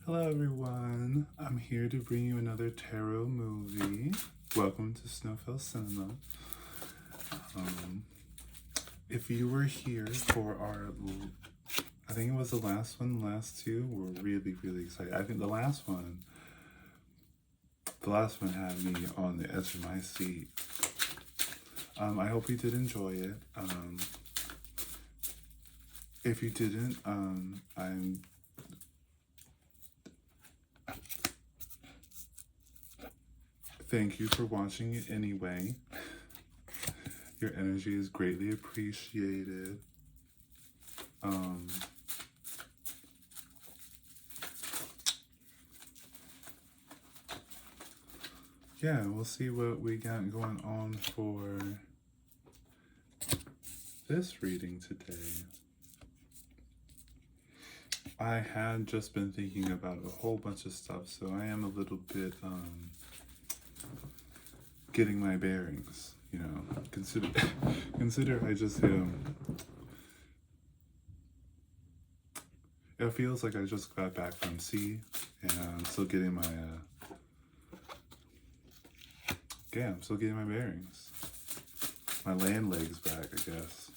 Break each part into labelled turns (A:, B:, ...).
A: Hello everyone, I'm here to bring you another tarot movie. Welcome to Snowfell Cinema. Um, if you were here for I think it was the last one, the last two, we're really excited. I think the last one had me on the edge of my seat. I hope you did enjoy it. If you didn't, thank you for watching it anyway. Your energy is greatly appreciated. Yeah, we'll see what we got going on for this reading today. I had just been thinking about a whole bunch of stuff, so I am a little bit getting my bearings, you know. Consider I just it feels like I just got back from sea and I'm still getting my I'm still getting my bearings. My land legs back, I guess.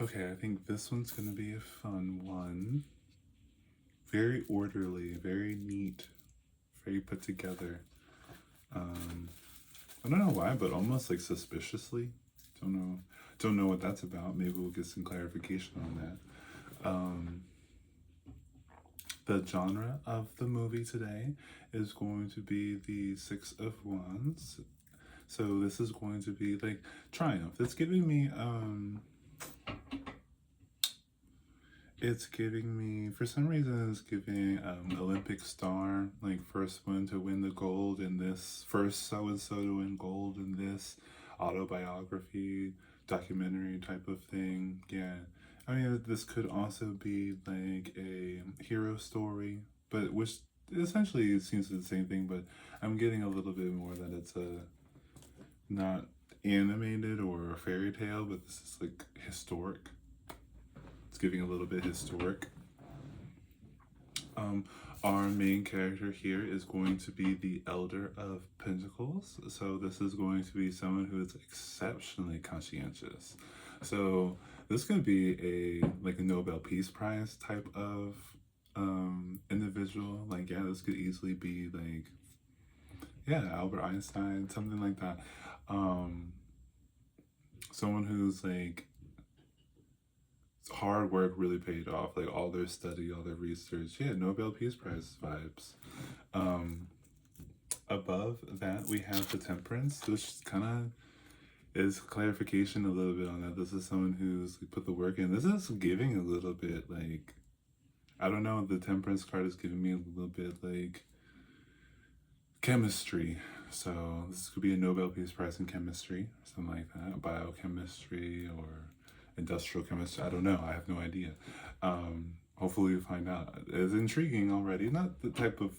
A: Okay, I think this one's gonna be a fun one. Very orderly, very neat, very put together. I don't know why, but almost like suspiciously. Don't know what that's about. Maybe we'll get some clarification on that. The genre of the movie today is going to be the Six of Wands. So this is going to be like triumph. It's giving me for some reason it's giving Olympic star, like first one to win the gold in this, first so and so to win gold in this, autobiography, documentary type of thing. Yeah, I mean this could also be like a hero story, but which essentially it seems the same thing, but I'm getting a little bit more that it's a not animated or a fairy tale, but this is like historic. It's giving a little bit historic. Our main character here is going to be the Elder of Pentacles. So this is going to be someone who is exceptionally conscientious. So this could be a Nobel Peace Prize type of individual. Like, yeah, this could easily be like, yeah, Albert Einstein, something like that. Someone who's like, hard work really paid off, like all their study, all their research. Yeah, Nobel Peace Prize vibes. Above that, we have the Temperance, which kind of is clarification a little bit on that. This is someone who's put the work in. This is giving a little bit like, I don't know, the Temperance card is giving me a little bit like chemistry. So this could be a Nobel Peace Prize in chemistry, something like that, biochemistry or industrial chemistry. I don't know. I have no idea. Hopefully we find out. It's intriguing already. Not the type of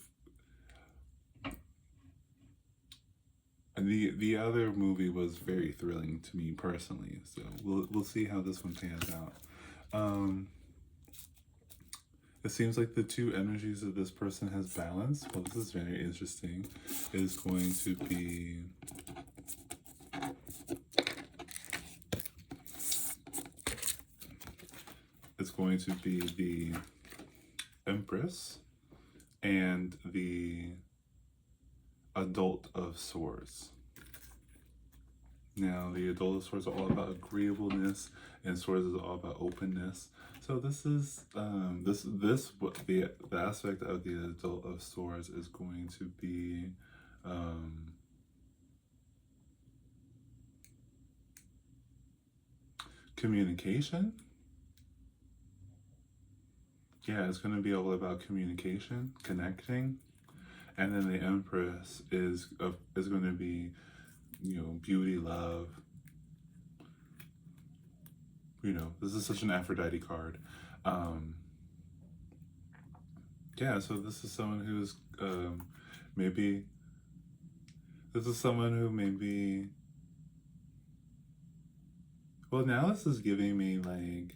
A: the other movie was very thrilling to me personally. So we'll see how this one pans out. It seems like the two energies that this person has balanced. Well, this is very interesting. Is going to be the Empress and the Adult of Swords. Now, the Adult of Swords are all about agreeableness, and Swords is all about openness. So this is what the aspect of the Adult of Swords is going to be. Communication. Yeah, it's going to be all about communication, connecting, and then the Empress is going to be, beauty, love, You know, this is such an Aphrodite card. Um, yeah, so this is someone who's maybe, this is someone who maybe, well, now this is giving me like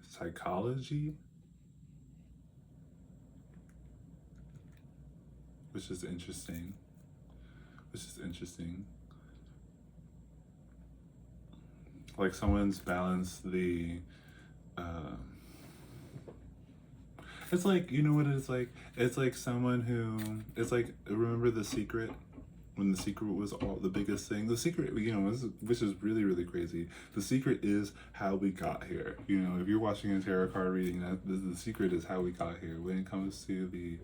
A: psychology, which is interesting. Which is interesting. Like someone's balanced the. Uh, it's like, you know what it's like? It's like someone who. It's like, remember The Secret? When The Secret was all the biggest thing. The Secret, you know, which is really, really crazy. The Secret is how we got here. You know, if you're watching a tarot card reading, the Secret is how we got here. When it comes to the.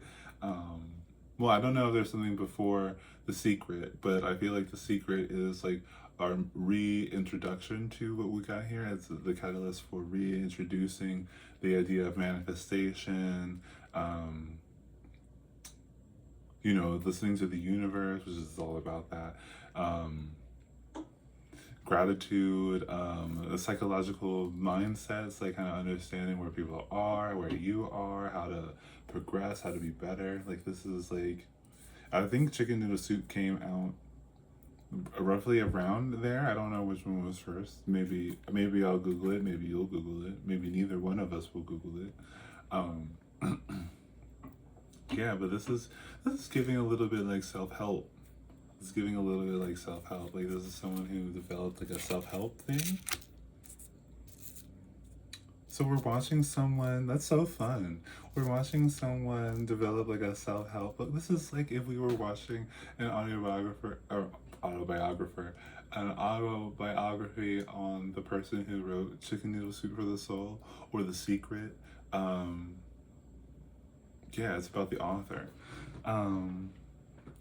A: Well, I don't know if there's something before The Secret, but I feel like The Secret is like our reintroduction to what we got here. It's the catalyst for reintroducing the idea of manifestation, you know, listening to the universe, which is all about that. Gratitude, the psychological mindsets, like kind of understanding where people are, where you are, how to progress, how to be better. Like this is like, I think Chicken Noodle Soup came out roughly around there. I don't know which one was first. Maybe I'll Google it. Maybe you'll Google it. Maybe neither one of us will Google it. Um, yeah, but this is giving a little bit like self-help. It's giving a little bit like self-help. Like this is someone who developed like a self-help thing. So we're watching someone, that's so fun. We're watching someone develop like a self-help book. This is like if we were watching an an autobiography on the person who wrote Chicken Noodle Soup for the Soul or The Secret. Yeah, it's about the author.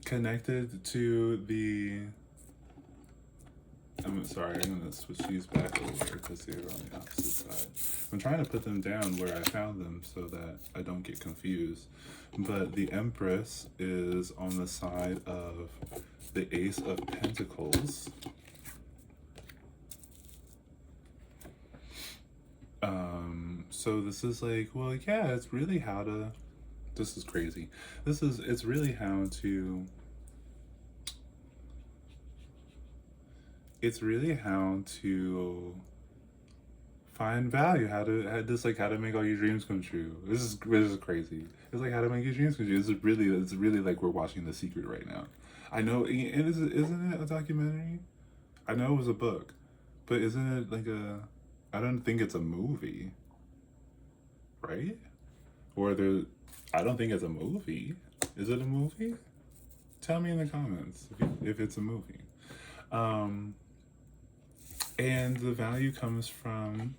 A: Connected to the. I'm sorry, I'm gonna switch these back over because they're on the opposite side. I'm trying to put them down where I found them so that I don't get confused. But the Empress is on the side of the Ace of Pentacles. So this is like, well, yeah, it's really how to. This is crazy. It's really how to. It's really how to find value, how to make all your dreams come true. This is crazy. It's like how to make your dreams come true. It's really like we're watching The Secret right now. I know, and isn't it a documentary? I know it was a book, but isn't it like a? I don't think it's a movie, right? Or there, I don't think it's a movie. Is it a movie? Tell me in the comments if it's a movie. And the value comes from,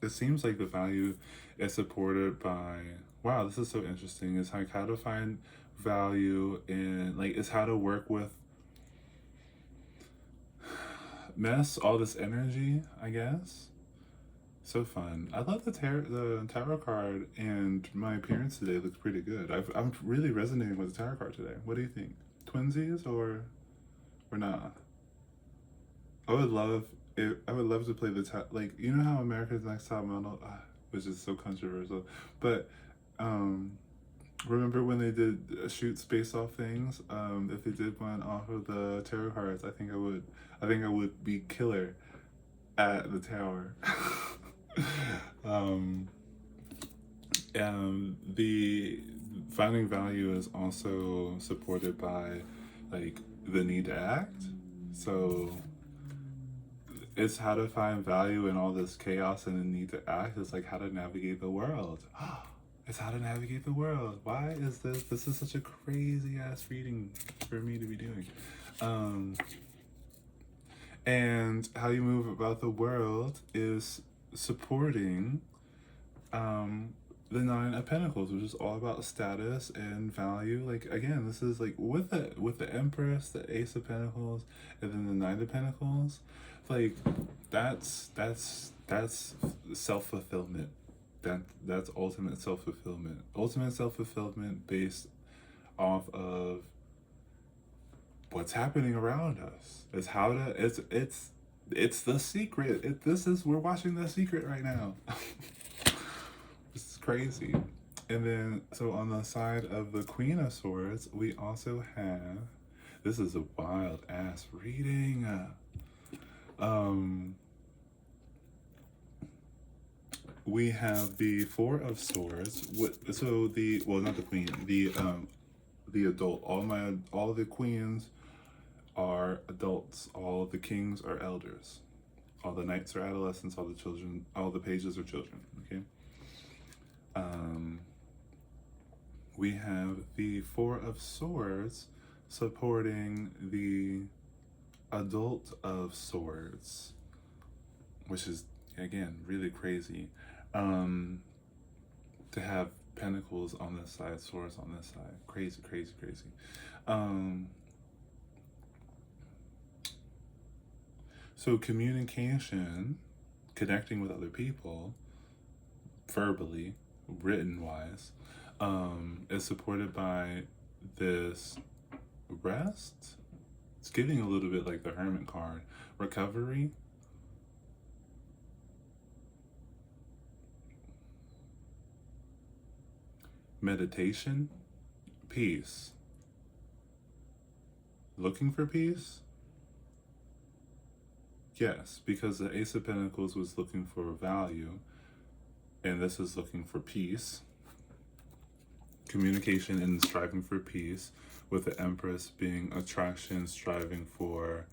A: it seems like the value is supported by, wow, this is so interesting. It's like how to find value in, like, it's how to work with all this energy, I guess. So fun. I love the tarot card, and my appearance today looks pretty good. I'm really resonating with the tarot card today. What do you think? Twinsies or not? I would love I would love to play like, you know how America's Next Top Model, which is so controversial, but remember when they did shoots based off things? If they did one off of the tarot cards, I think I would be killer at the tower. The finding value is also supported by like the need to act. So it's how to find value in all this chaos and the need to act. It's like how to navigate the world. It's how to navigate the world. Why is this? This is such a crazy ass reading for me to be doing. And how you move about the world is supporting the Nine of Pentacles, which is all about status and value. Like again, this is like with the Empress, the Ace of Pentacles, and then the Nine of Pentacles. Like that's self-fulfillment. That's ultimate self-fulfillment. Ultimate self-fulfillment based off of what's happening around us. It's how to it's the secret. We're watching The Secret right now. This is crazy. And then so on the side of the Queen of Swords, we also have, this is a wild ass reading. We have the Four of Swords. So the, well, not the Queen, the adult. All the queens are adults. All the kings are elders. All the knights are adolescents. All the children, all the pages are children. Okay. We have the Four of Swords supporting the adult of Swords, which is again really crazy. To have Pentacles on this side, Swords on this side, crazy, crazy, crazy. So communication, connecting with other people, verbally, written wise, is supported by this rest. It's giving a little bit like the Hermit card. Recovery. Meditation. Peace. Looking for peace? Yes, because the Ace of Pentacles was looking for value, and this is looking for peace. Communication and striving for peace, with the Empress being attraction, striving for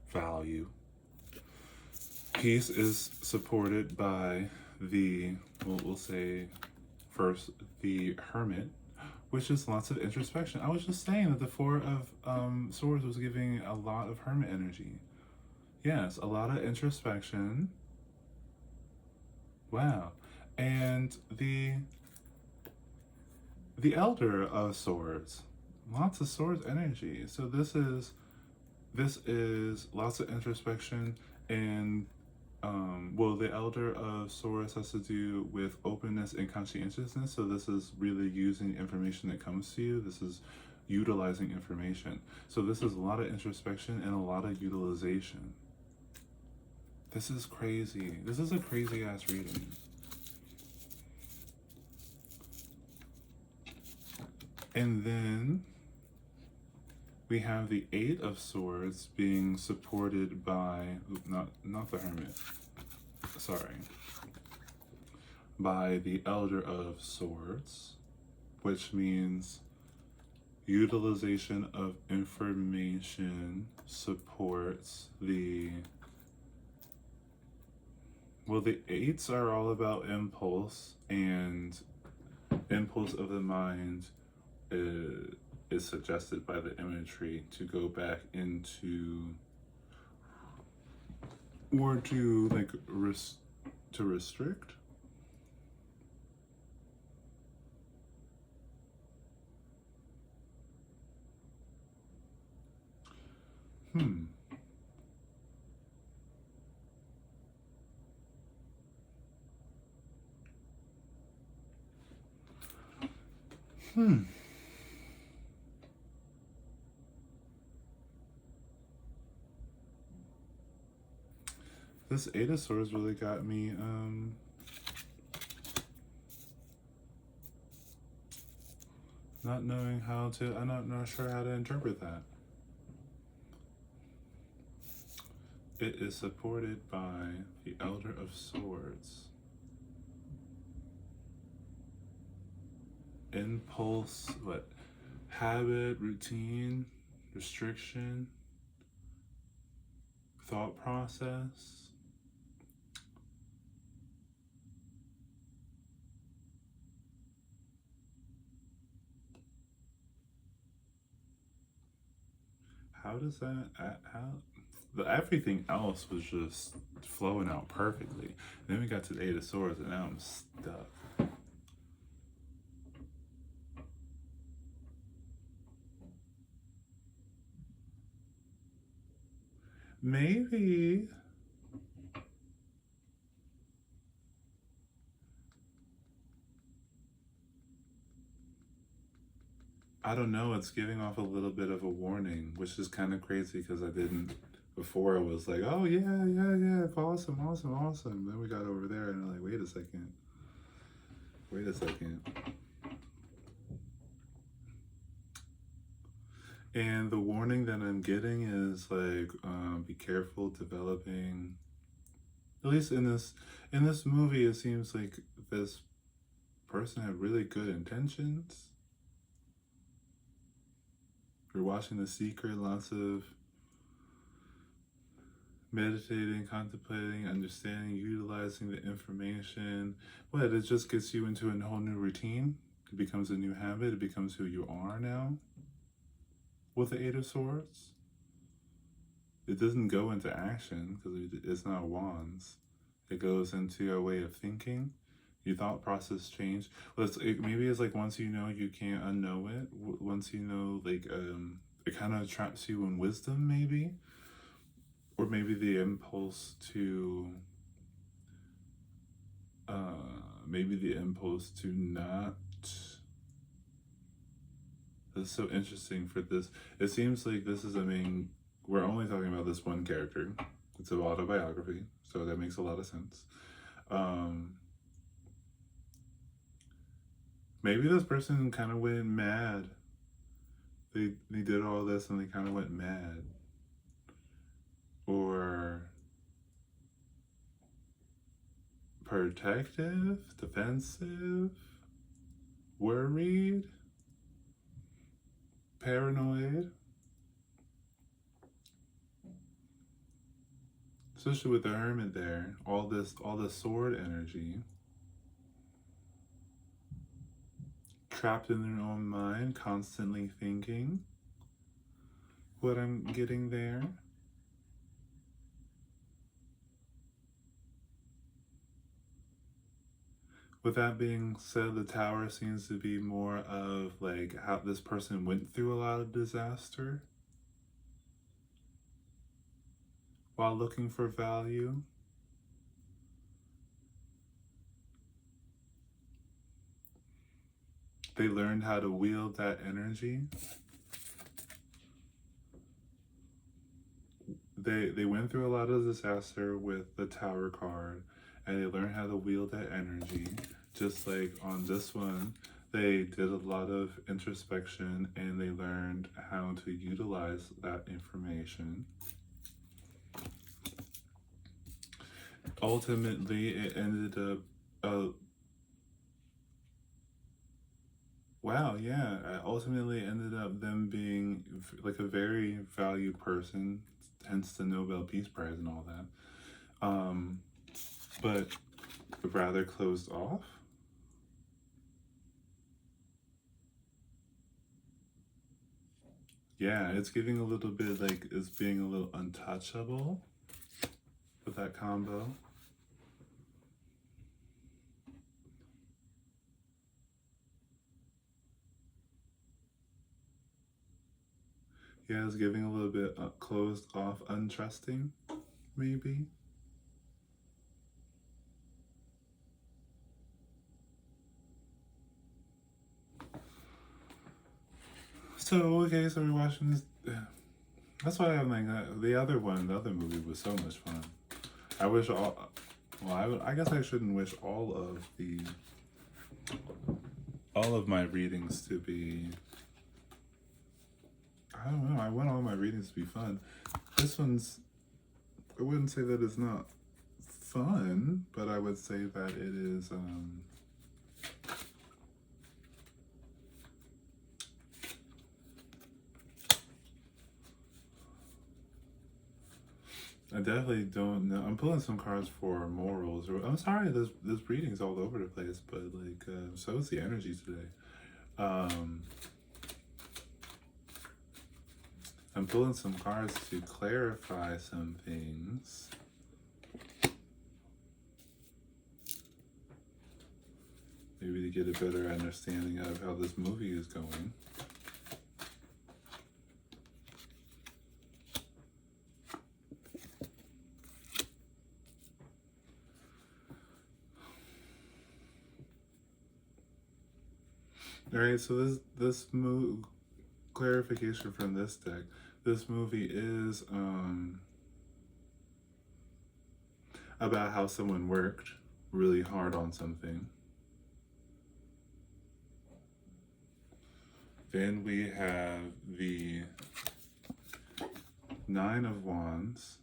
A: value. Peace is supported by the, well, we'll say first, the Hermit, which is lots of introspection. I was just saying that the Four of Swords was giving a lot of Hermit energy. Yes, a lot of introspection. Wow. And the Elder of Swords, lots of Swords energy. So this is lots of introspection, and well, the Elder of Swords has to do with openness and conscientiousness. So this is really using information that comes to you. This is utilizing information. So this is a lot of introspection and a lot of utilization. This is crazy. This is a crazy ass reading. And then we have the Eight of Swords being supported by, not the Hermit, sorry, by the Elder of Swords, which means utilization of information supports the, well, the eights are all about impulse, and impulse of the mind is suggested by the imagery to go back into, or to like to restrict. This Eight of Swords really got me, not knowing how to, I'm not sure how to interpret that. It is supported by the Elder of Swords. Impulse, what? Habit, routine, restriction, thought process. How does that, everything else was just flowing out perfectly. Then we got to the Eight of Swords, and now I'm stuck. Maybe I don't know, it's giving off a little bit of a warning, which is kind of crazy because I didn't before. I was like, oh yeah, yeah, yeah, awesome, awesome, awesome. Then we got over there and I'm like, wait a second. And the warning that I'm getting is like, be careful developing. At least in this movie, it seems like this person had really good intentions. You're watching The Secret, lots of meditating, contemplating, understanding, utilizing the information. But it just gets you into a whole new routine. It becomes a new habit. It becomes who you are now with the Eight of Swords. It doesn't go into action because it's not wands. It goes into a way of thinking. Your thought process change. Well, maybe it's like once you know, you can't unknow it. Once you know, like it kind of traps you in wisdom, maybe, or maybe the impulse to, not. That's so interesting for this. It seems like this is we're only talking about this one character. It's an autobiography, so that makes a lot of sense. Maybe this person kind of went mad. They did all this and they kind of went mad. Or protective, defensive, worried, paranoid. Especially with the Hermit there, all this sword energy. Trapped in their own mind, constantly thinking. What I'm getting there. With that being said, the Tower seems to be more of like how this person went through a lot of disaster while looking for value. They learned how to wield that energy. They went through a lot of disaster with the Tower card, and they learned how to wield that energy. Just like on this one, they did a lot of introspection and they learned how to utilize that information. Ultimately, it ended up ultimately ended up them being like a very valued person, hence the Nobel Peace Prize and all that. But rather closed off. Yeah, it's giving a little bit like it's being a little untouchable with that combo. Yeah, it's giving a little bit closed off, untrusting, maybe. So, okay, so we're watching this. That's why I'm like, the other movie was so much fun. I wish I guess I shouldn't wish all of my readings to be. I don't know. I want all my readings to be fun. This one's. I wouldn't say that it's not fun, but I would say that it is. I definitely don't know. I'm pulling some cards for morals. I'm sorry, this reading's all over the place, but like, so is the energy today. I'm pulling some cards to clarify some things. Maybe to get a better understanding of how this movie is going. All right, so this clarification from this deck. This movie is about how someone worked really hard on something. Then we have the Nine of Wands,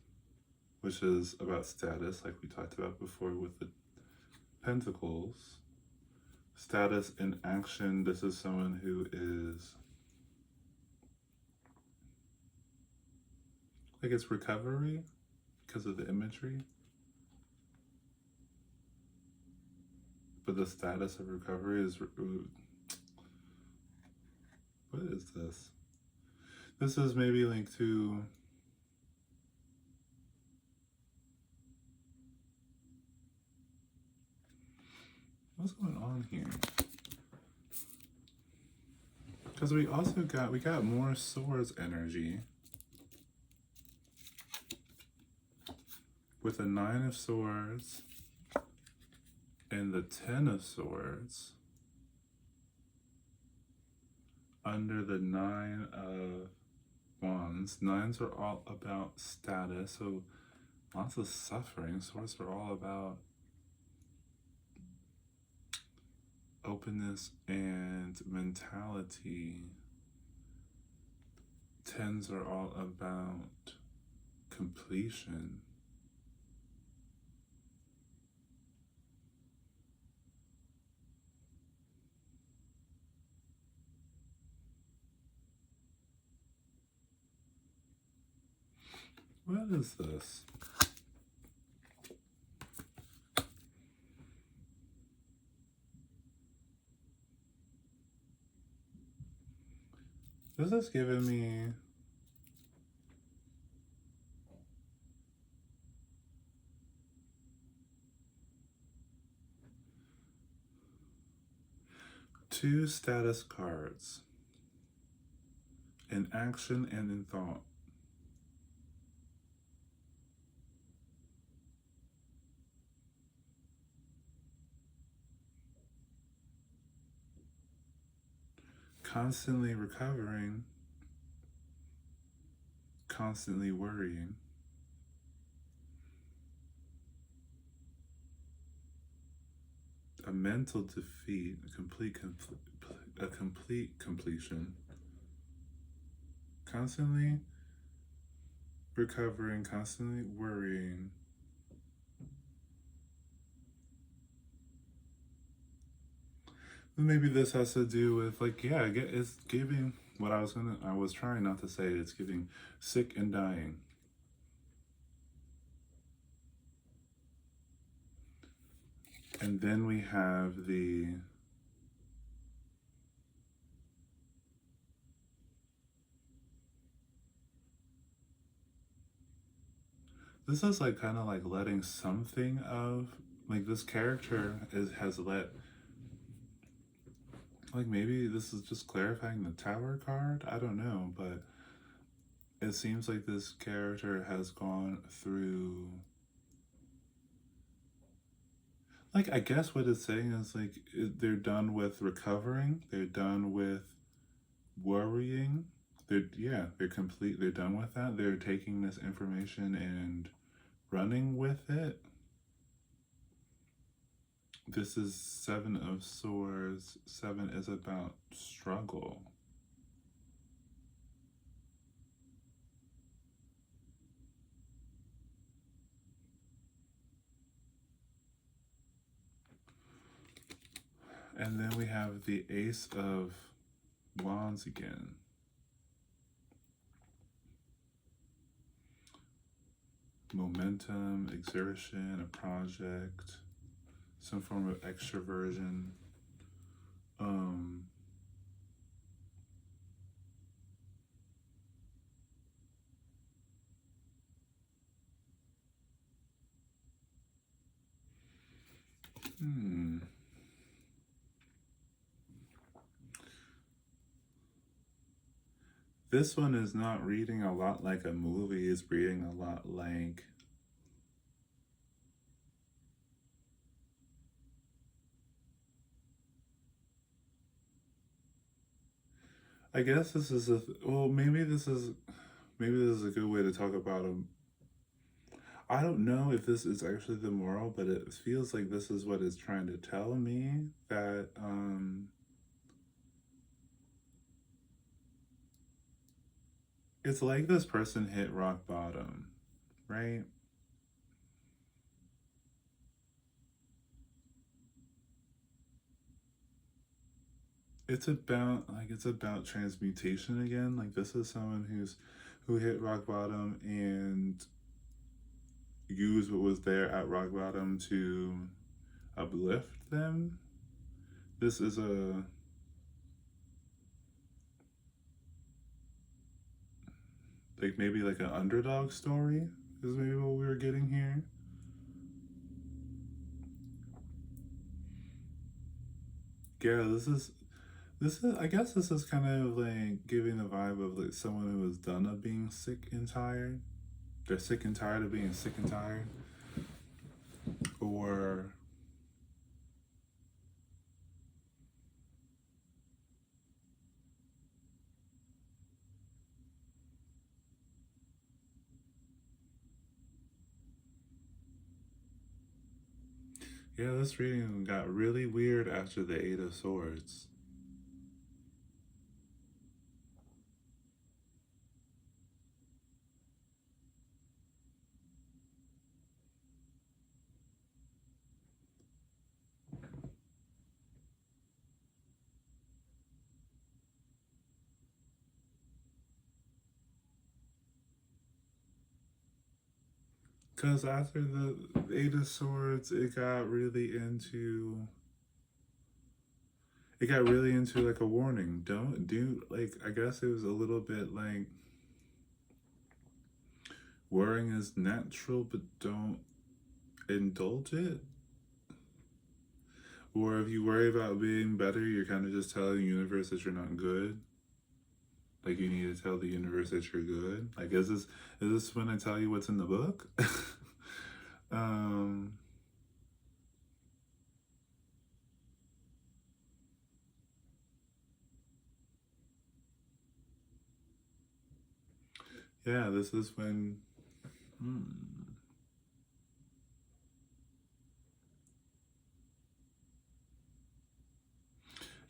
A: which is about status, like we talked about before with the Pentacles. Status in action. This is someone who is, like, it's recovery because of the imagery. But the status of recovery is, what is this? This is maybe linked to, what's going on here? Because we got more swords energy with the Nine of Swords and the Ten of Swords under the Nine of Wands. Nines are all about status, so lots of suffering. Swords are all about openness and mentality. Tens are all about completion. What is this? This is giving me two status cards in action and in thought. Constantly recovering, constantly worrying. A mental defeat, a complete completion. Constantly recovering, constantly worrying. Maybe this has to do with, like, yeah, it's giving what I was trying not to say, it's giving sick and dying. And then we have the this is like kind of like letting something of, like, this character has let, like, maybe this is just clarifying the Tower card, I don't know, but it seems like this character has gone through, like, I guess what it's saying is, like, they're done with recovering, they're done with worrying, they're done with that. They're taking this information and running with it. This is Seven of Swords. Seven is about struggle. And then we have the Ace of Wands again. Momentum, exertion, a project, some form of extroversion. This one is not reading a lot like a movie, it's reading a lot like I guess this is well, maybe this is a good way to talk about him. I don't know if this is actually the moral, but it feels like this is what it's trying to tell me that it's like this person hit rock bottom, right? It's about transmutation again. Like this is someone who hit rock bottom and used what was there at rock bottom to uplift them. This is a like maybe like an underdog story is maybe what we were getting here. Yeah, this is I guess this is kind of like giving the vibe of like someone who is done of being sick and tired. They're sick and tired of being sick and tired. Or yeah, this reading got really weird after the Eight of Swords. Because after the Eight of Swords, it got really into like a warning. Don't do like I guess it was a little bit like worrying is natural, but don't indulge it. Or if you worry about being better, you're kind of just telling the universe that you're not good. Like you need to tell the universe that you're good. Like is this when I tell you what's in the book? um yeah, this is when hmm.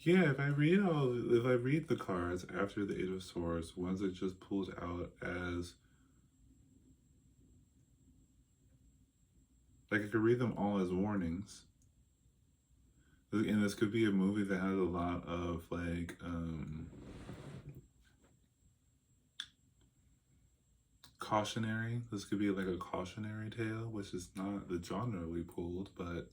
A: Yeah, if I read the cards after the Eight of Swords, ones that just pulled out as like I could read them all as warnings. And this could be a movie that has a lot of like cautionary. This could be like a cautionary tale, which is not the genre we pulled, but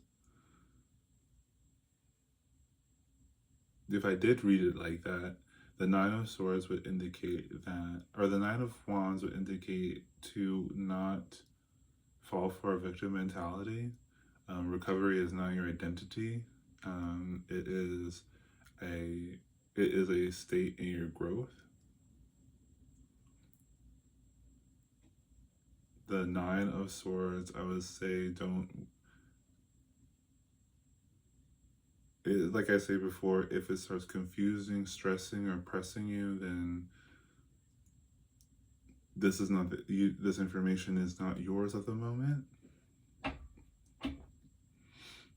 A: if I did read it like that, the Nine of Swords would indicate that, or the Nine of Wands would indicate to not fall for a victim mentality. Recovery is not your identity. Um, it is a it is a state in your growth. The Nine of Swords, I would say, don't. Like I say before, if it starts confusing, stressing, or pressing you, then this is not this information is not yours at the moment.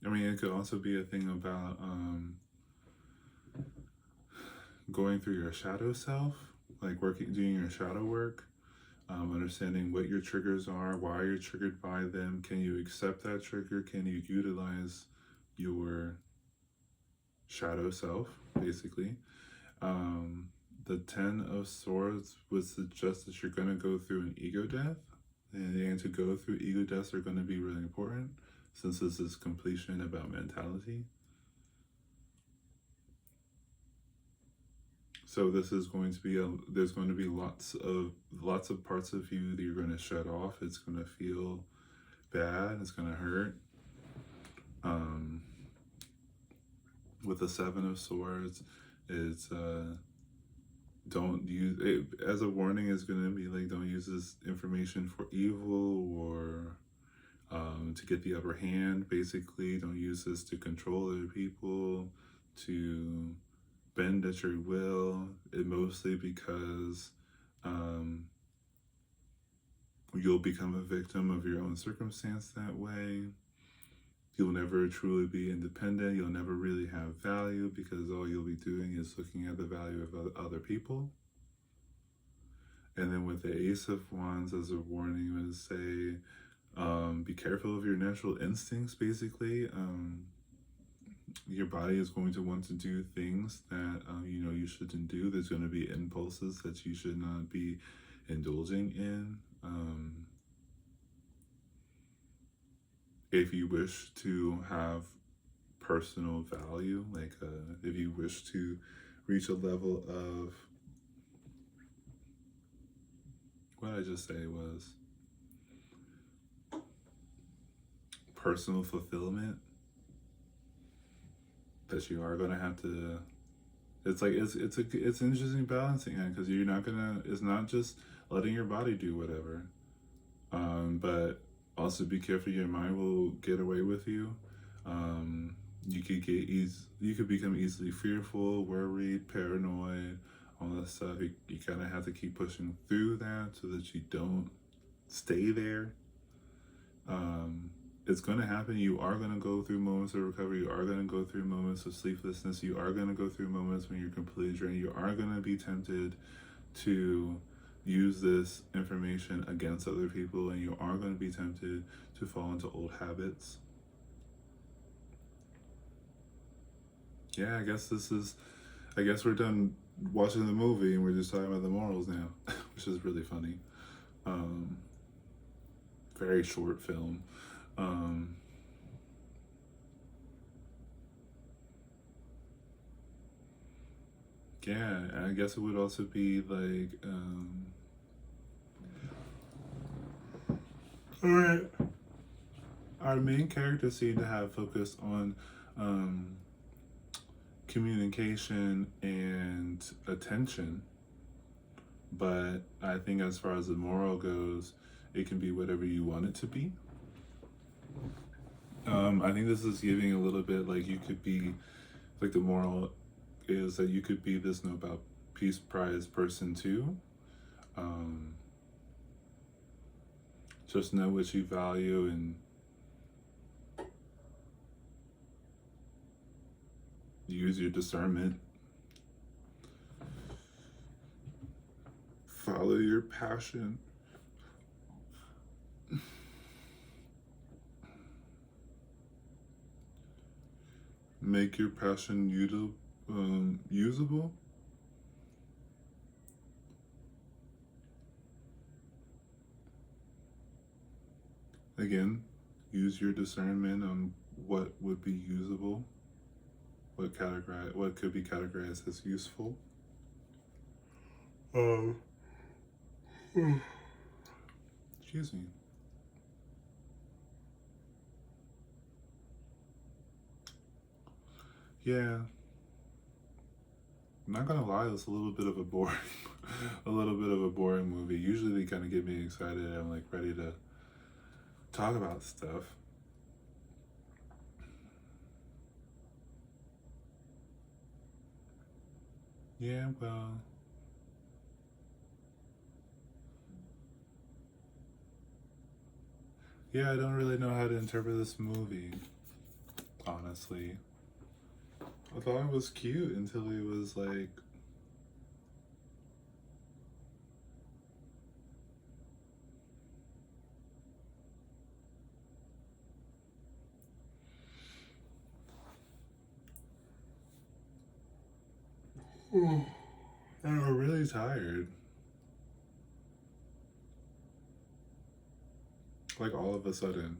A: I mean, it could also be a thing about going through your shadow self, like doing your shadow work, understanding what your triggers are, why you're triggered by them. Can you accept that trigger? Can you utilize your shadow self, basically? Um, the Ten of Swords would suggest that you're going to go through an ego death, and to go through ego deaths are going to be really important since this is completion about mentality. So this is going to be there's going to be lots of parts of you that you're going to shut off. It's going to feel bad. It's going to hurt. Um, with the Seven of Swords, it's don't use it as a warning. Is going to be like don't use this information for evil or to get the upper hand. Basically, don't use this to control other people, to bend at your will, it mostly because um, you'll become a victim of your own circumstance that way. You'll never truly be independent. You'll never really have value because all you'll be doing is looking at the value of other people. And then with the Ace of Wands as a warning, I'm going to say be careful of your natural instincts, basically. Your body is going to want to do things that you shouldn't do. There's going to be impulses that you should not be indulging in. If you wish to have personal value, like if you wish to reach a level of, what I just say was personal fulfillment, that you are gonna have to. It's like it's an interesting balancing act because you're not gonna. It's not just letting your body do whatever, but also be careful. Your mind will get away with you. You could you could become easily fearful, worried, paranoid, all that stuff. You kind of have to keep pushing through that so that you don't stay there. It's going to happen. You are going to go through moments of recovery. You are going to go through moments of sleeplessness. You are going to go through moments when you're completely drained. You are going to be tempted to use this information against other people, and you are going to be tempted to fall into old habits. Yeah, I guess we're done watching the movie and we're just talking about the morals now, which is really funny. Very short film. Yeah, I guess it would also be like, all right. Our main characters seem to have focused on communication and attention, but I think as far as the moral goes, it can be whatever you want it to be. I think this is giving a little bit like you could be, like the moral is that you could be this Nobel Peace Prize person too. Just know what you value and use your discernment. Follow your passion. Make your passion usable. Again, use your discernment on what would be usable, what could be categorized as useful. Excuse me. Yeah. I'm not gonna lie, it's a little bit of a boring, a little bit of a boring movie. Usually they kind of get me excited. I'm like ready to talk about stuff. Yeah, well. Yeah, I don't really know how to interpret this movie, honestly. I thought it was cute until he was like, and we're really tired. Like all of a sudden.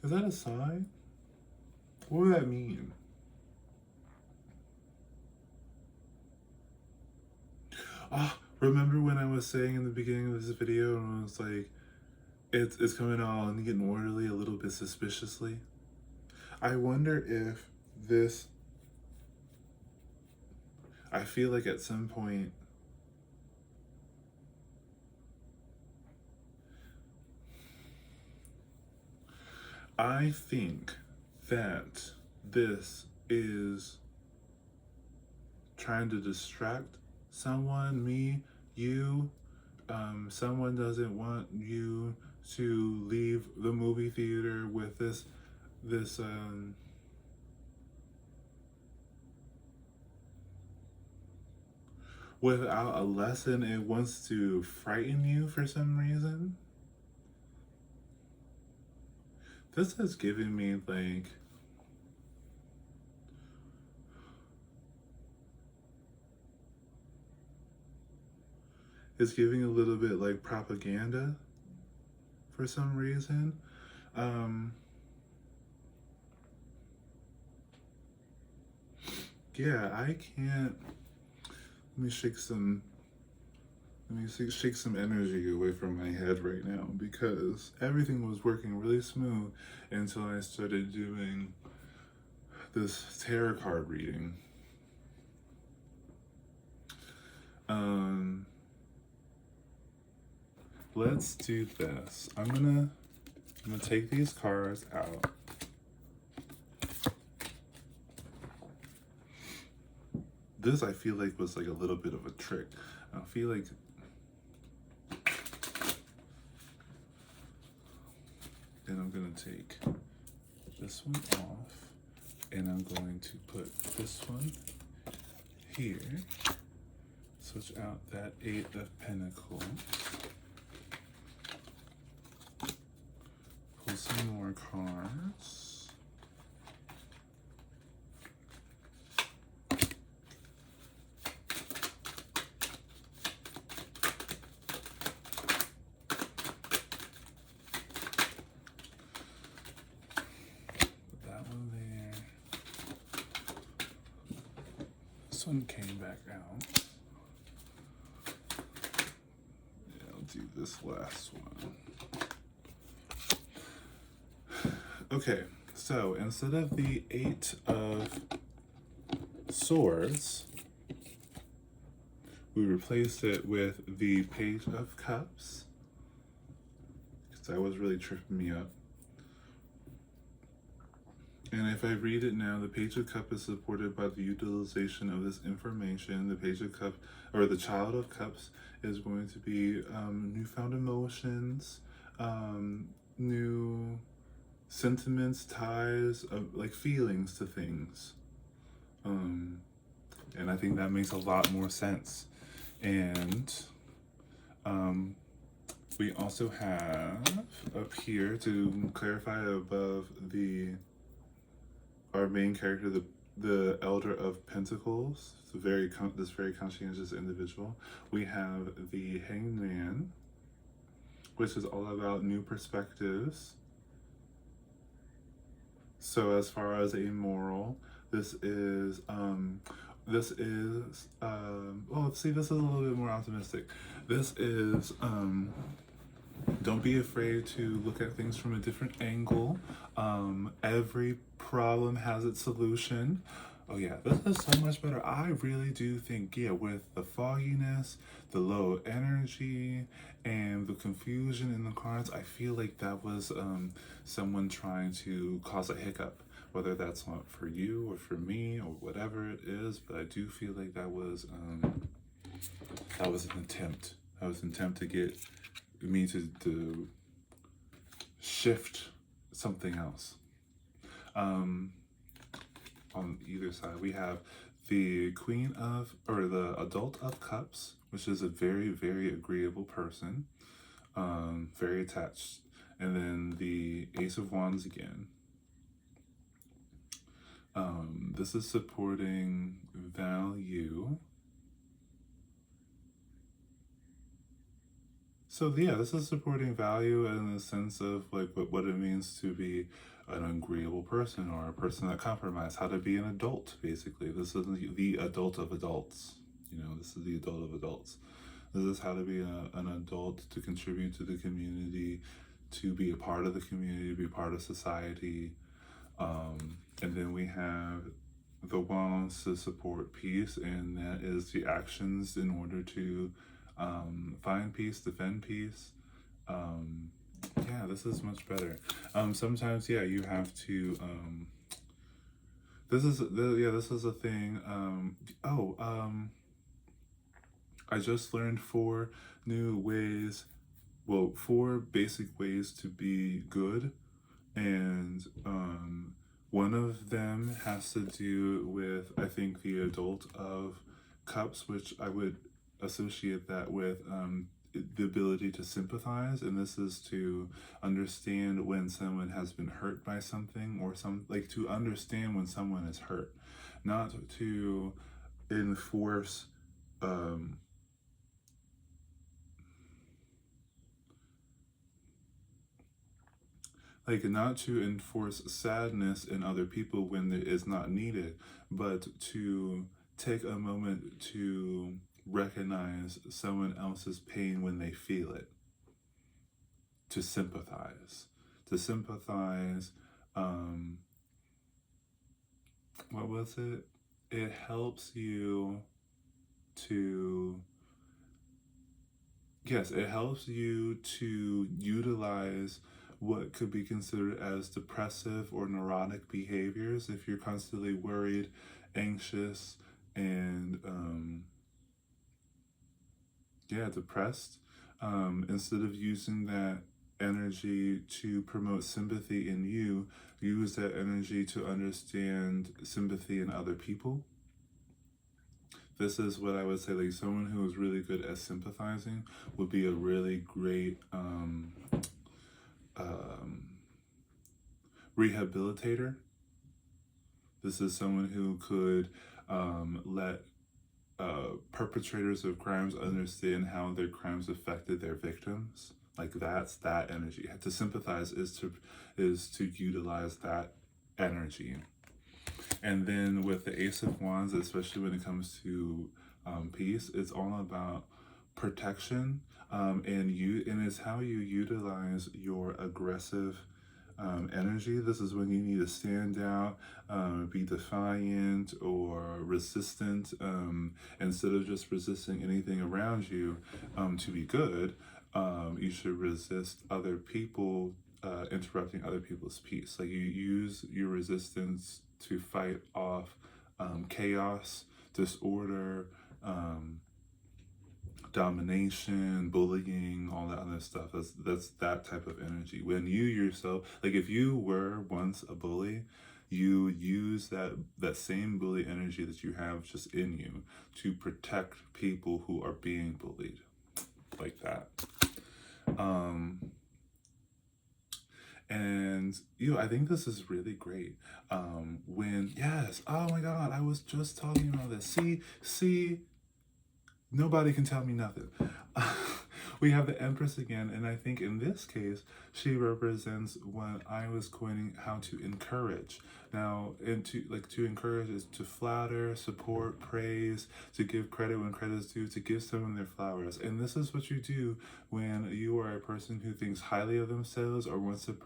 A: Is that a sign? What would that mean? Ah, remember when I was saying in the beginning of this video and I was like, it's coming on and getting orderly a little bit suspiciously? I wonder if this, I feel like at some point, I think that this is trying to distract someone, me, you. Someone doesn't want you to leave the movie theater with this without a lesson. It wants to frighten you for some reason. This is giving me like it's giving a little bit like propaganda for some reason. Yeah, I can't. Let me shake some. Shake some energy away from my head right now because everything was working really smooth until I started doing this tarot card reading. Let's do this. I'm gonna take these cards out. This I feel like was like a little bit of a trick. I feel like then I'm gonna take this one off and I'm going to put this one here. Switch out that 8 of Pentacles. Pull some more cards. Put that one there. This one came back out. Yeah, I'll do this last one. Okay, so instead of the 8 of Swords, we replaced it with the Page of Cups, because that was really tripping me up. And if I read it now, the Page of Cups is supported by the utilization of this information. The Page of Cups, or the Child of Cups, is going to be newfound emotions, new sentiments, ties, like feelings to things. And I think that makes a lot more sense. And we also have up here to clarify above our main character, the Elder of Pentacles, this very conscientious individual. We have the Hanged Man, which is all about new perspectives. So as far as a moral, this is well, see, this is a little bit more optimistic. This is don't be afraid to look at things from a different angle. Every problem has its solution. Oh yeah, this is so much better. I really do think, yeah, with the fogginess, the low energy, and the confusion in the cards, I feel like that was someone trying to cause a hiccup, whether that's not for you or for me or whatever it is. But I do feel like that was an attempt. That was an attempt to get me to shift something else. On either side, we have the the Adult of Cups, which is a very, very agreeable person, very attached. And then the Ace of Wands again. This is supporting value. So yeah, this is supporting value in the sense of like what it means to be an agreeable person or a person that compromises, how to be an adult, basically. This is the adult of adults. You know, this is the adult of adults. This is how to be an adult, to contribute to the community, to be a part of the community, be part of society. And then we have the Wands to support peace, and that is the actions in order to find peace, defend peace. Yeah, this is much better. Sometimes, yeah, you have to this is a thing. Oh, I just learned four new ways. Well, four basic ways to be good, and one of them has to do with, I think, the adult of cups, which I would associate that with the ability to sympathize, and this is to understand when someone has been hurt by something, or like to understand when someone is hurt, not to enforce um, like not to enforce sadness in other people when it is not needed, but to take a moment to recognize someone else's pain when they feel it, to sympathize, to sympathize. Um, what was it? It helps you to, yes, it helps you to utilize what could be considered as depressive or neurotic behaviors if you're constantly worried, anxious, and yeah, depressed. Instead of using that energy to promote sympathy in you, use that energy to understand sympathy in other people. This is what I would say, like someone who is really good at sympathizing would be a really great um, rehabilitator. This is someone who could let perpetrators of crimes understand how their crimes affected their victims. Like that's that energy. To sympathize is to utilize that energy. And then with the Ace of Wands, especially when it comes to peace, it's all about protection, and it's how you utilize your aggressive energy. This is when you need to stand out, be defiant or resistant, instead of just resisting anything around you. To be good, you should resist other people interrupting other people's peace. Like you use your resistance to fight off chaos, disorder, domination, bullying, all that other stuff. That's that type of energy. When you yourself, like if you were once a bully, you use that same bully energy that you have just in you to protect people who are being bullied, like that. And I think this is really great. When yes, oh my God, I was just talking about this. See, nobody can tell me nothing. We have the Empress again, and I think in this case, she represents what I was coining how to encourage. Now, and to encourage is to flatter, support, praise, to give credit when credit is due, to give someone their flowers. And this is what you do when you are a person who thinks highly of themselves or wants to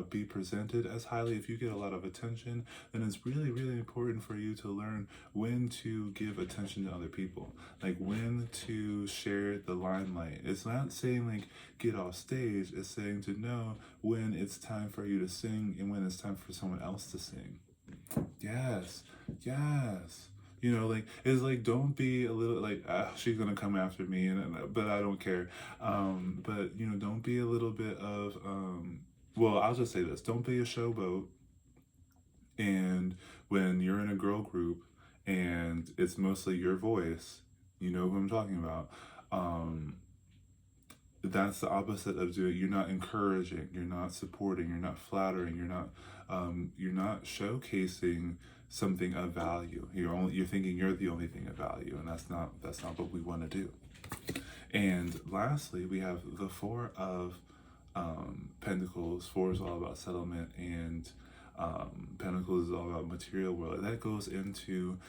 A: be presented as highly. If you get a lot of attention, then it's really, really important for you to learn when to give attention to other people, like when to share the limelight. It's not saying like get off stage, it's saying to know when it's time for you to sing and when it's time for someone else to sing. Yes, yes. Like it's like don't be a little like she's gonna come after me, but I don't care. But don't be a little bit of well, I'll just say this: don't be a showboat. And when you're in a girl group and it's mostly your voice, you know who I'm talking about. That's the opposite of doing. You're not encouraging. You're not supporting. You're not flattering. You're not showcasing something of value. You're thinking you're the only thing of value, and that's not what we want to do. And lastly, we have the Four of Pentacles. Four is all about settlement, and Pentacles is all about material world. That goes into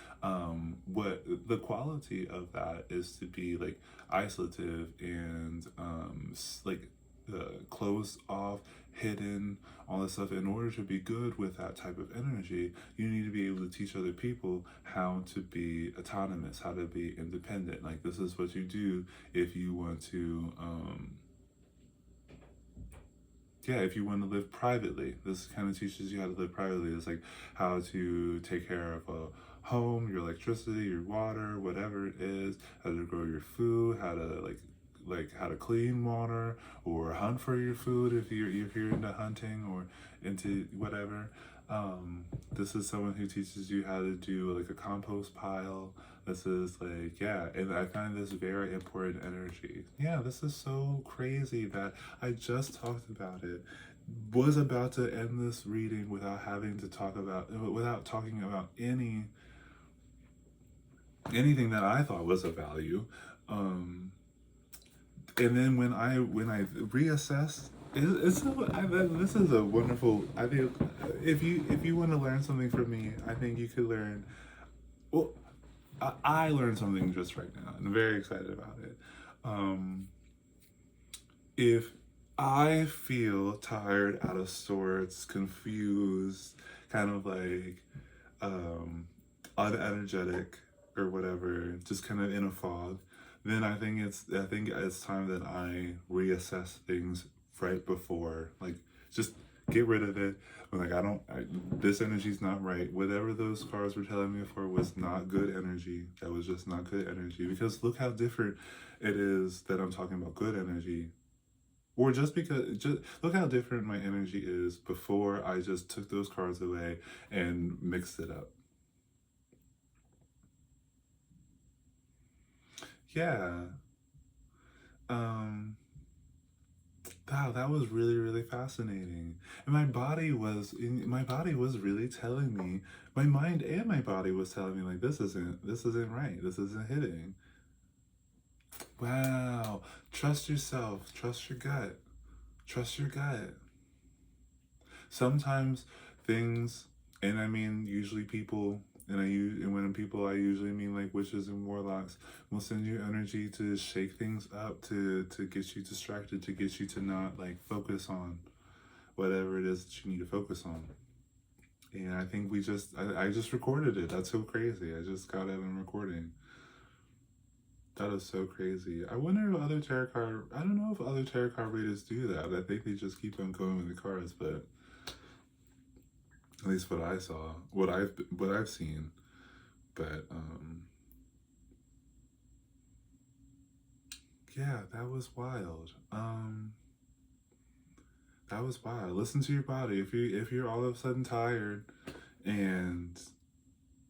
A: what the quality of that is, to be like isolative and like closed off, hidden, all this stuff. In order to be good with that type of energy, you need to be able to teach other people how to be autonomous, how to be independent. Like this is what you do if you want to yeah, if you want to live privately, this kind of teaches you how to live privately. It's like how to take care of a home, your electricity, your water, whatever it is, how to grow your food, how to like how to clean water or hunt for your food if you're into hunting or into whatever. This is someone who teaches you how to do like a compost pile. This is like, yeah, and I find this very important energy. Yeah, this is so crazy that I just talked about it. Was about to end this reading without having to talk about, without talking about anything that I thought was of value. Um, and then when I reassessed, this is a wonderful. I think if you want to learn something from me, I think you could learn. Well, I learned something just right now. I'm very excited about it. Um, if I feel tired, out of sorts, confused, kind of like unenergetic or whatever, just kind of in a fog, then I think it's time that I reassess things right before, like just get rid of it. Like this energy's not right. Whatever those cards were telling me before was not good energy. That was just not good energy. Because look how different it is that I'm talking about good energy, or just look how different my energy is before I just took those cards away and mixed it up. Yeah. Um wow, that was really, really fascinating. And my body was really telling me, my mind and my body was telling me like this isn't right. This isn't hitting. Wow. Trust yourself. Trust your gut. Trust your gut. Sometimes things, and I mean usually people, and when people I usually mean like witches and warlocks, will send you energy to shake things up, to get you distracted, to get you to not like focus on whatever it is that you need to focus on. And I think I just recorded it. That's so crazy. I just got it on recording. That is so crazy. I wonder if other tarot card, I don't know if other tarot card readers do that. I think they just keep on going with the cards, but at least what I saw, what I've seen. But yeah, that was wild. That was wild. Listen to your body. If you're all of a sudden tired and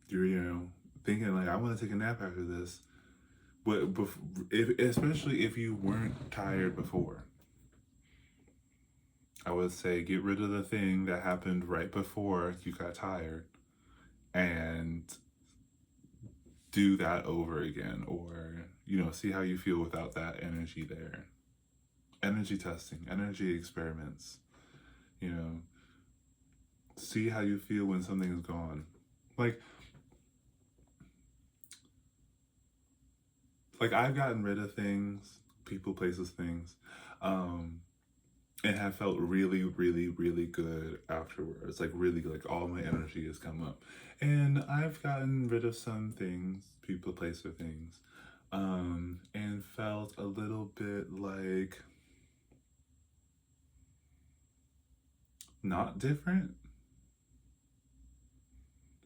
A: you're thinking like I want to take a nap after this, but if especially if you weren't tired before, I would say get rid of the thing that happened right before you got tired and do that over again, or see how you feel without that energy there. Energy testing, energy experiments, you know see how you feel when something is gone. like I've gotten rid of things, people, places, things, um and have felt really, really, really good afterwards. Like really, like all my energy has come up. And I've gotten rid of some things, people, place, or things, and felt a little bit like not different.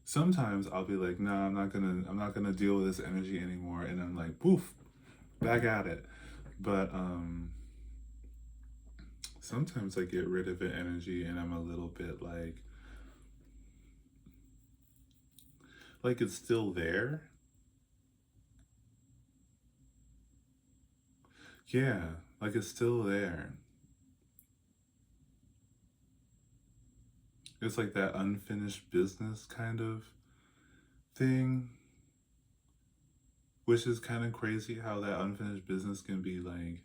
A: Sometimes I'll be like, no, I'm not gonna deal with this energy anymore, and I'm like, poof, back at it. But sometimes I get rid of the energy and I'm a little bit like it's still there. Yeah, like it's still there. It's like that unfinished business kind of thing, which is kind of crazy how that unfinished business can be like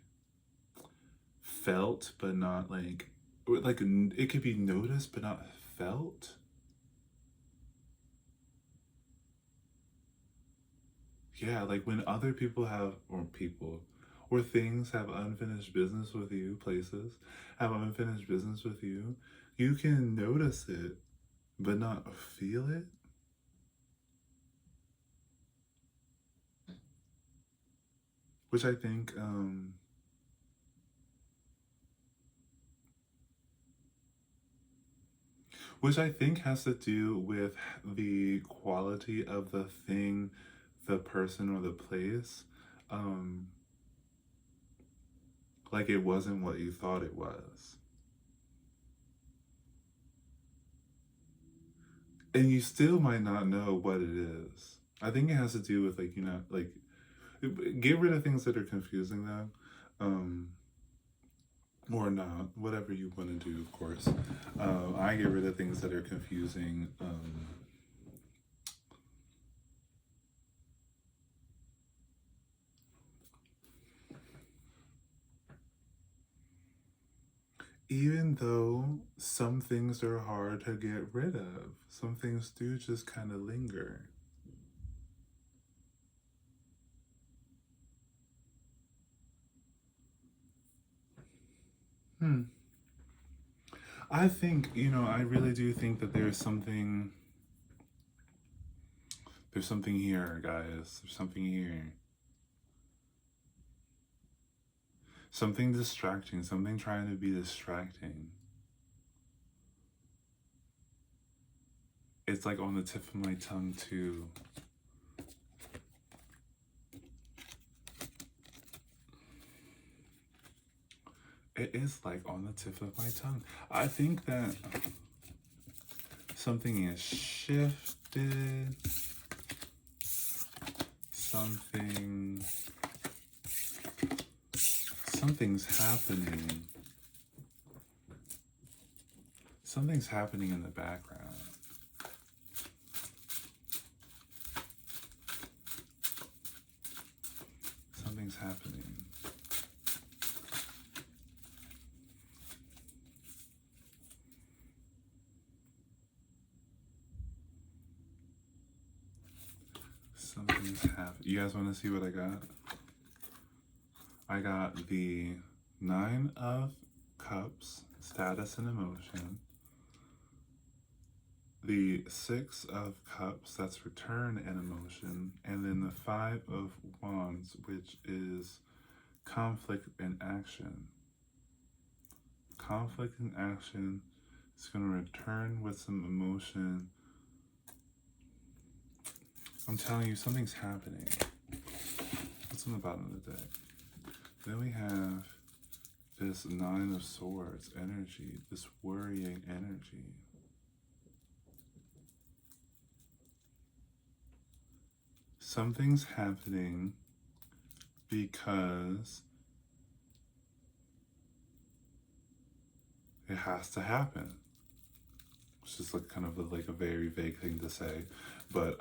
A: felt, but not like it could be noticed, but not felt. Yeah, like when other people have, or people, or things have unfinished business with you, places have unfinished business with you, you can notice it, but not feel it. Which I think which I think has to do with the quality of the thing, the person, or the place. Um, like it wasn't what you thought it was. And you still might not know what it is. I think it has to do with like, like get rid of things that are confusing though. Or not, whatever you want to do, of course. I get rid of things that are confusing. Even though some things are hard to get rid of, some things do just kind of linger. Hmm. I think, I really do think that there's something here, guys. There's something here. Something distracting, something trying to be distracting. It's like on the tip of my tongue, too. It is like on the tip of my tongue. I think that something is shifted. Something's happening. Something's happening in the background. Something's happening. Something's happening. You guys want to see what I got? I got the Nine of Cups, status and emotion. The Six of Cups, that's return and emotion. And then the Five of Wands, which is conflict and action. Conflict and action is going to return with some emotion. I'm telling you, something's happening. What's on the bottom of the deck? Then we have this Nine of Swords energy, this worrying energy. Something's happening because it has to happen. It's just like kind of like a very vague thing to say, but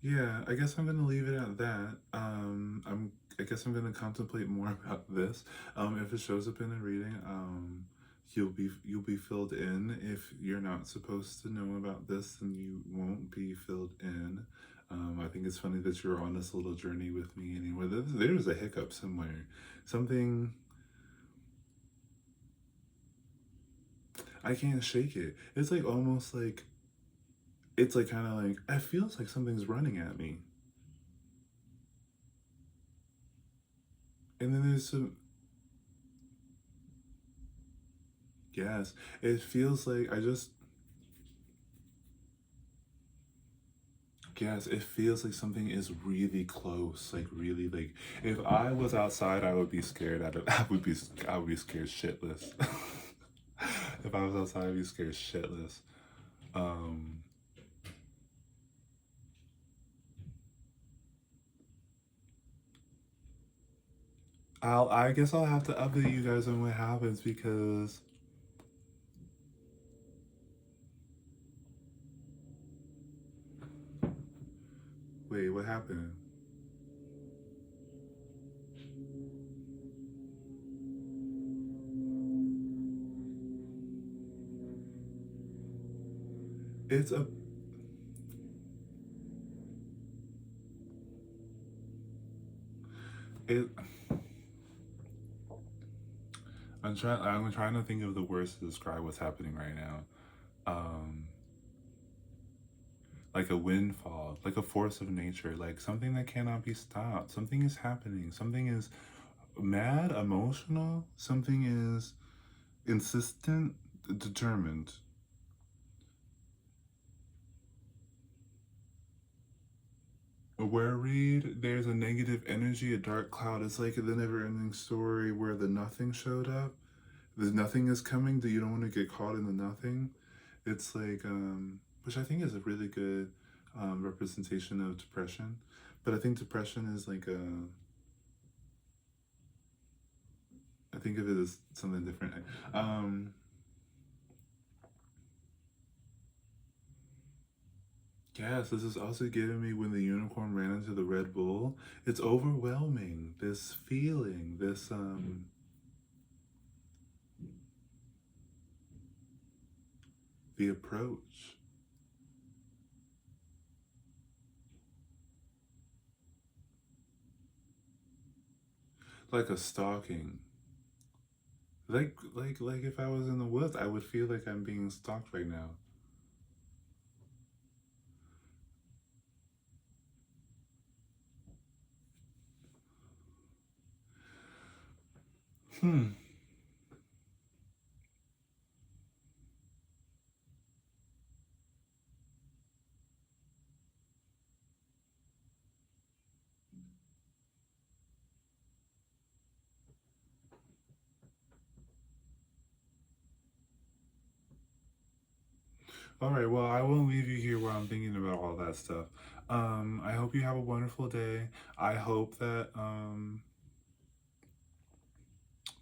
A: yeah, I guess I'm gonna leave it at that. I guess I'm gonna contemplate more about this. If it shows up in a reading, you'll be filled in. If you're not supposed to know about this, then you won't be filled in. I think it's funny that you're on this little journey with me anyway. There's a hiccup somewhere. Something. I can't shake it. It's like almost like. It's like kind of like. It feels like something's running at me. And then there's some. Yes. It feels like I just. Yes, it feels like something is really close, like really like if I was outside, I would be scared. I would be scared shitless. If I was outside, I'd be scared shitless. Um, I guess I'll have to update you guys on what happens because wait, what happened? It's a it. I'm trying to think of the words to describe what's happening right now. Um, like a windfall, like a force of nature, like something that cannot be stopped. Something is happening. Something is Mad, emotional. Something is insistent, determined. Worried, there's a negative energy, a dark cloud. It's like the never ending story where the nothing showed up. The nothing is coming, that you don't want to get caught in the nothing. It's like, which I think is a really good representation of depression. But I think depression is like I think of it as something different. Um, yes, this is also giving me when the unicorn ran into the Red Bull. It's overwhelming. This feeling, this the approach, like a stalking. Like if I was in the woods, I would feel like I'm being stalked right now. Hmm. All right, well, I won't leave you here while I'm thinking about all that stuff. I hope you have a wonderful day. I hope that, man,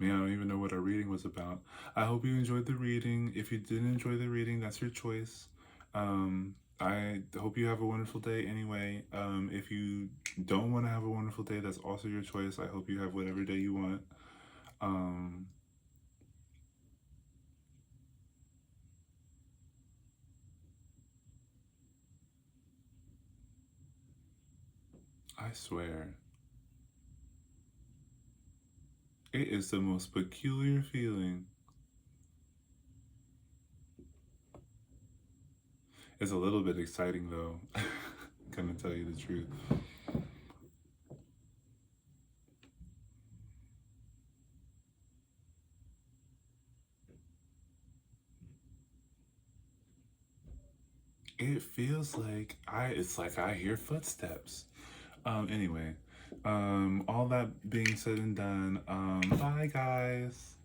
A: I don't even know what our reading was about. I hope you enjoyed the reading. If you didn't enjoy the reading, that's your choice. I hope you have a wonderful day anyway. If you don't want to have a wonderful day, that's also your choice. I hope you have whatever day you want. Um, I swear, it is the most peculiar feeling. It's a little bit exciting though. Gonna tell you the truth. It feels like it's like I hear footsteps. Anyway, all that being said and done, bye guys.